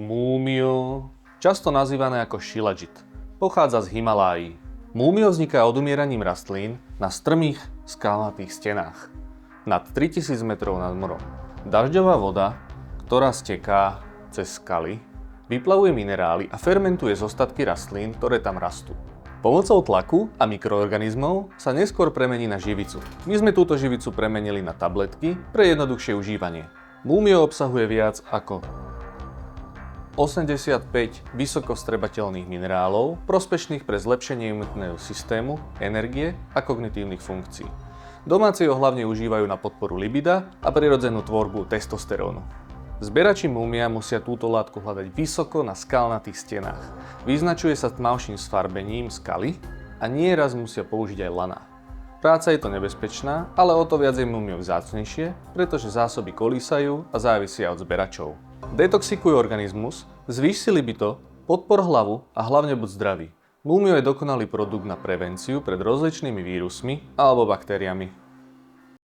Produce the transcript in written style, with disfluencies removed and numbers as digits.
Múmio, často nazývané ako šilajit, pochádza z Himalájí. Múmio vzniká odumieraním rastlín na strmých skalnatých stenách nad 3000 metrov nad morom. Dažďová voda, ktorá steká cez skaly, vyplavuje minerály a fermentuje zostatky rastlín, ktoré tam rastú. Pomocou tlaku a mikroorganizmov sa neskôr premení na živicu. My sme túto živicu premenili na tabletky pre jednoduchšie užívanie. Múmio obsahuje viac ako 85 vysokostrebateľných minerálov, prospešných pre zlepšenie imunitného systému, energie a kognitívnych funkcií. Domáci ho hlavne užívajú na podporu libida a prirodzenú tvorbu testosterónu. Zberači múmia musia túto látku hľadať vysoko na skalnatých stenách. Vyznačuje sa tmavším sfarbením skaly a nieraz musia použiť aj laná. Práca je to nebezpečná, ale o to viac je múmio vzácnejšie, pretože zásoby kolísajú a závisia od zberačov. Detoxikujú organizmus, zvýš si libido, podpor hlavu a hlavne buď zdravý. Múmio je dokonalý produkt na prevenciu pred rozličnými vírusmi alebo baktériami.